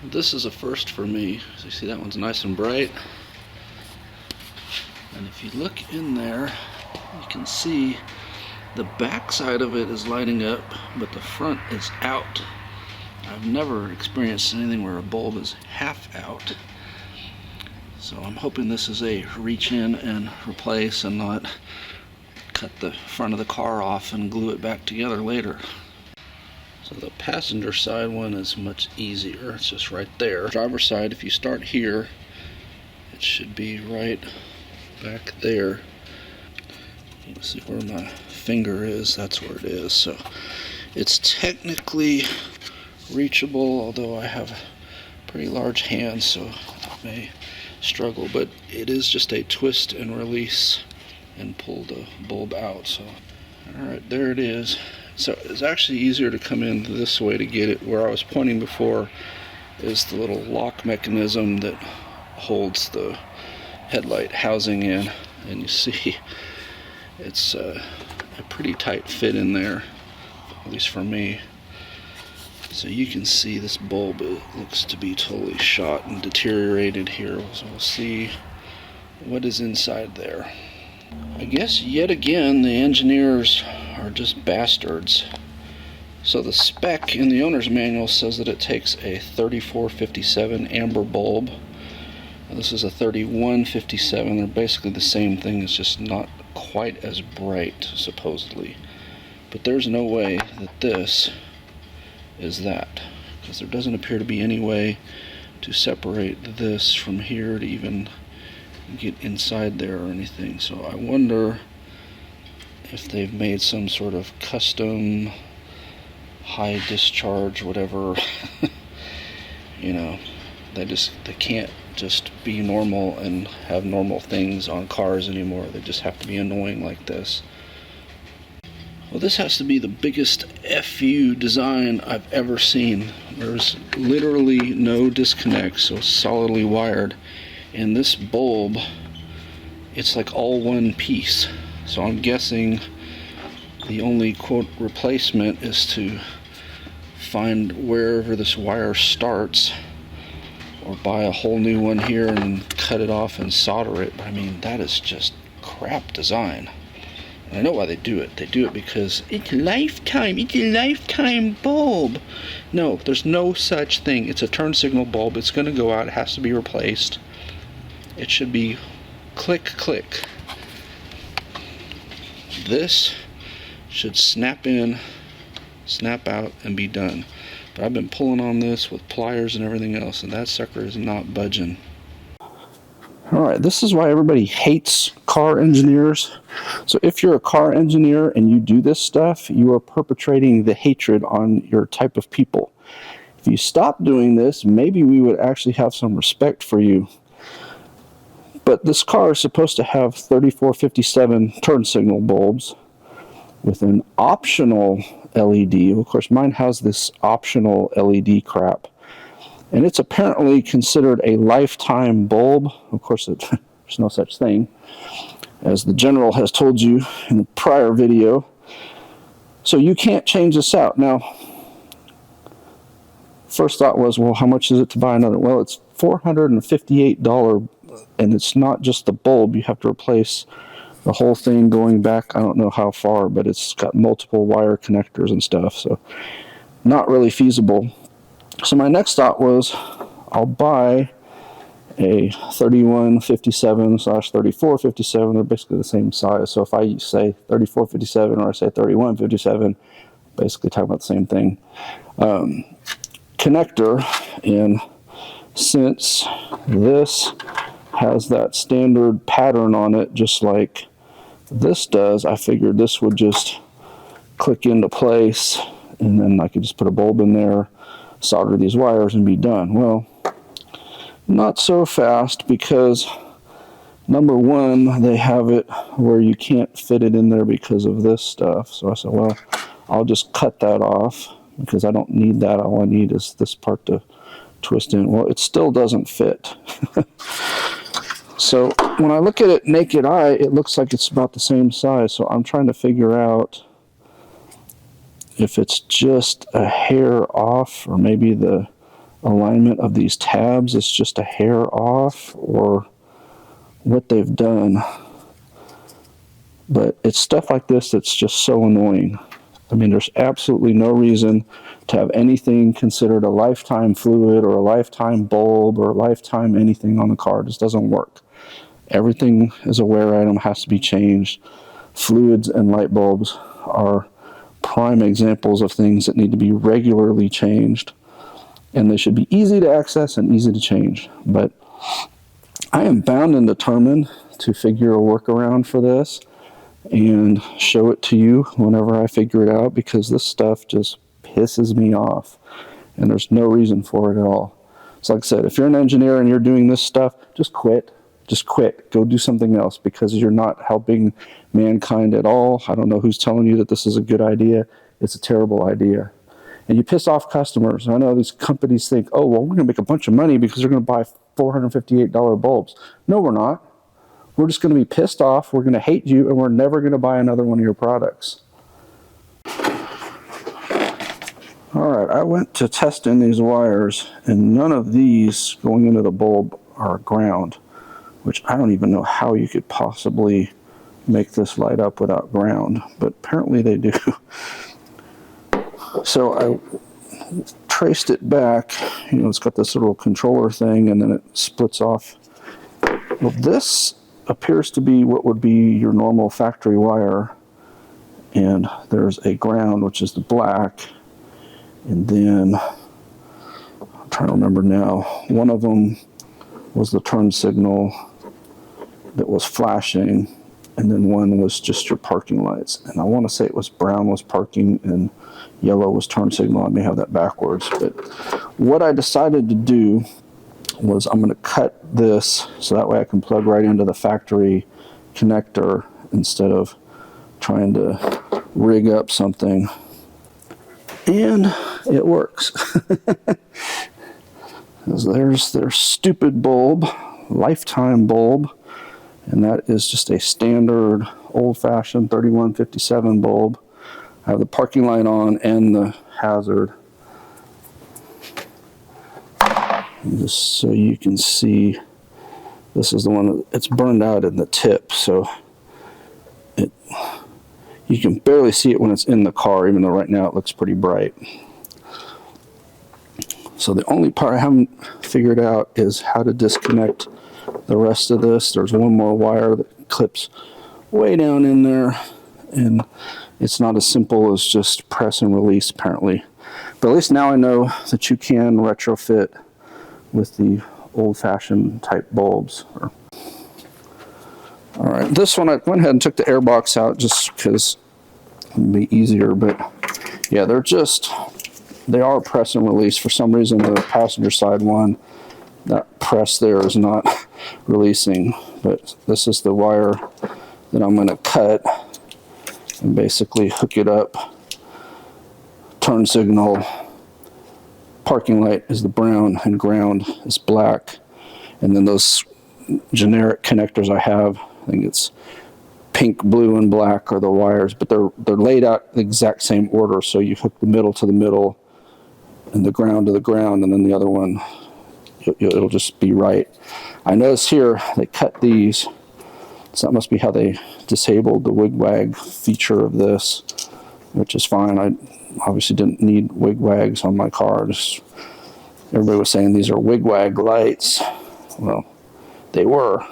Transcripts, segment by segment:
This is a first for me. So you see that one's nice and bright. And if you look in there, you can see the back side of it is lighting up, but the front is out. I've never experienced anything where a bulb is half out. So I'm hoping this is a reach in and replace and not cut the front of the car off and glue it back together later. So the passenger side one is much easier. It's just right there. Driver's side, if you start here, it should be right back there. You can see where my finger is. That's where it is. So it's technically reachable, although I have pretty large hands, so I may struggle. But it is just a twist and release and pull the bulb out. So alright, there it is. So it's actually easier to come in this way to get it. Where I was pointing before is the little lock mechanism that holds the headlight housing in, and you see it's a pretty tight fit in there, at least for me. So you can see this bulb, it looks to be totally shot and deteriorated here. So we'll see what is inside there. I guess yet again the engineers are just bastards. So the spec in the owner's manual says that it takes a 3457 amber bulb. Now this is a 3157. They're basically the same thing, it's just not quite as bright, supposedly. But there's no way that this is that, because there doesn't appear to be any way to separate this from here to even get inside there or anything. So I wonder if they've made some sort of custom high discharge, whatever. You know, they can't just be normal and have normal things on cars anymore. They just have to be annoying like this. Well, this has to be the biggest FU design I've ever seen. There's literally no disconnect, so solidly wired. And this bulb, it's like all one piece. So I'm guessing the only quote replacement is to find wherever this wire starts, or buy a whole new one here and cut it off and solder it. But I mean, that is just crap design. And I know why they do it. They do it because it's a lifetime bulb. No, there's no such thing. It's a turn signal bulb. It's going to go out. It has to be replaced. It should be click, click. This should snap in, snap out, and be done. But I've been pulling on this with pliers and everything else, and that sucker is not budging. Alright, this is why everybody hates car engineers. So if you're a car engineer and you do this stuff, you are perpetrating the hatred on your type of people. If you stop doing this, maybe we would actually have some respect for you. But this car is supposed to have 3457 turn signal bulbs with an optional LED. Of course, mine has this optional LED crap. And it's apparently considered a lifetime bulb. Of course, there's no such thing, as the general has told you in a prior video. So you can't change this out. Now, first thought was, well, how much is it to buy another? Well, it's $458, and it's not just the bulb. You have to replace the whole thing going back, I don't know how far, but it's got multiple wire connectors and stuff, so not really feasible. So my next thought was, I'll buy a 3157/3457. They're basically the same size. So if I say 3457 or I say 3157, basically talking about the same thing. Connector, and since this has that standard pattern on it, just like this does, I figured this would just click into place, and then I could just put a bulb in there, solder these wires, and be done. Well, not so fast, because number one, they have it where you can't fit it in there because of this stuff. So I said, well, I'll just cut that off, because I don't need that. All I need is this part to twist in. Well, it still doesn't fit. So when I look at it naked eye, it looks like it's about the same size. So I'm trying to figure out if it's just a hair off, or maybe the alignment of these tabs is just a hair off or what they've done. But it's stuff like this that's just so annoying. I mean, there's absolutely no reason to have anything considered a lifetime fluid or a lifetime bulb or a lifetime anything on the car. It just doesn't work. Everything is a wear item, has to be changed. Fluids and light bulbs are prime examples of things that need to be regularly changed. And they should be easy to access and easy to change. But I am bound and determined to figure a workaround for this and show it to you whenever I figure it out, because this stuff just pisses me off and there's no reason for it at all. So like I said, if you're an engineer and you're doing this stuff, just quit. Just quit. Go do something else, because you're not helping mankind at all. I don't know who's telling you that this is a good idea. It's a terrible idea. And you piss off customers. I know these companies think, oh, well, we're going to make a bunch of money because they're going to buy $458 bulbs. No, we're not. We're just going to be pissed off, we're going to hate you, and we're never going to buy another one of your products. Alright, I went to test in these wires, and none of these going into the bulb are ground, which I don't even know how you could possibly make this light up without ground, but apparently they do. So I traced it back. You know, it's got this little controller thing, and then it splits off. Well, this appears to be what would be your normal factory wire, and there's a ground, which is the black, and then I'm trying to remember now, one of them was the turn signal that was flashing, and then one was just your parking lights, and I want to say it was brown was parking and yellow was turn signal. I may have that backwards, but what I decided to do was I'm going to cut this so that way I can plug right into the factory connector instead of trying to rig up something. And it works. There's their stupid bulb, lifetime bulb, and that is just a standard old-fashioned 3157 bulb. I have the parking light on and the hazard. And just so you can see, this is the one that's burned out in the tip, so you can barely see it when it's in the car, even though right now it looks pretty bright. So the only part I haven't figured out is how to disconnect the rest of this. There's one more wire that clips way down in there, and it's not as simple as just press and release apparently. But at least now I know that you can retrofit with the old-fashioned type bulbs. Alright, this one I went ahead and took the airbox out just because it would be easier, but yeah, they are press and release. For some reason the passenger side one, that press there is not releasing, but this is the wire that I'm going to cut and basically hook it up. Turn signal, parking light is the brown and ground is black, and then those generic connectors I have, I think it's pink, blue, and black are the wires, but they're laid out the exact same order, so you hook the middle to the middle and the ground to the ground, and then the other one it'll just be right. I notice here they cut these, so that must be how they disabled the wig-wag feature of this, which is fine. I obviously didn't need wig-wags on my car. Just everybody was saying these are wig-wag lights. Well, they were.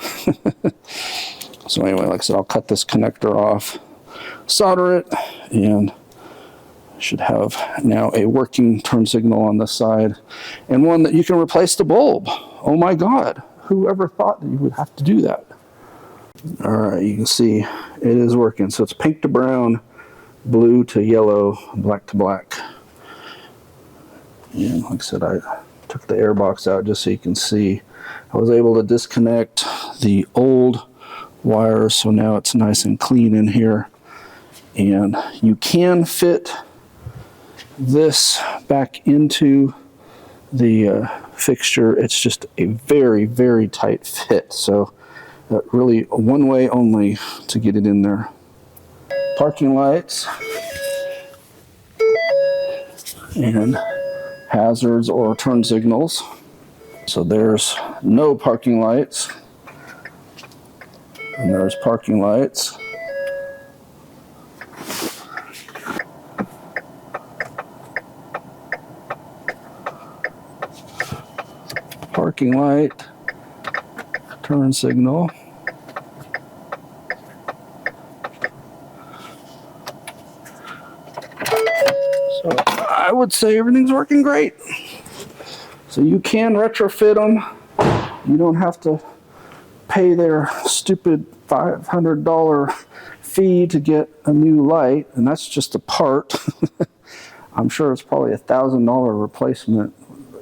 So anyway, like I said, I'll cut this connector off, solder it, and I should have now a working turn signal on this side, and one that you can replace the bulb. Oh my God, whoever thought that you would have to do that? All right, you can see it is working. So it's pink to brown, blue to yellow, black to black. And like I said, I took the airbox out just so you can see. I was able to disconnect the old wires, so now it's nice and clean in here. And you can fit this back into the fixture. It's just a very, very tight fit. So really one way only to get it in there. Parking lights and hazards or turn signals. So there's no parking lights, and there's parking lights. Parking light, turn signal. So I would say everything's working great. So you can retrofit them. You don't have to pay their stupid $500 fee to get a new light, and that's just a part. I'm sure it's probably $1,000 replacement,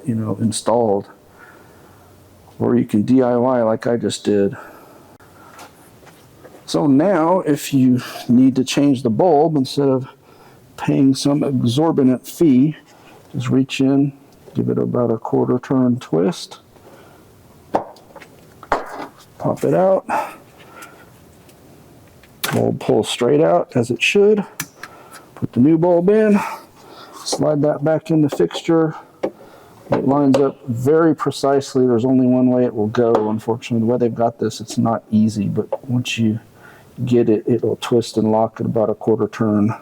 you know, installed. Or you can DIY like I just did. So now, if you need to change the bulb, instead of paying some exorbitant fee, just reach in, give it about a quarter turn twist, pop it out, bulb pulls straight out as it should, put the new bulb in, slide that back in the fixture. It lines up very precisely. There's only one way it will go, unfortunately. The way they've got this, it's not easy, but once you get it, it'll twist and lock at about a quarter turn.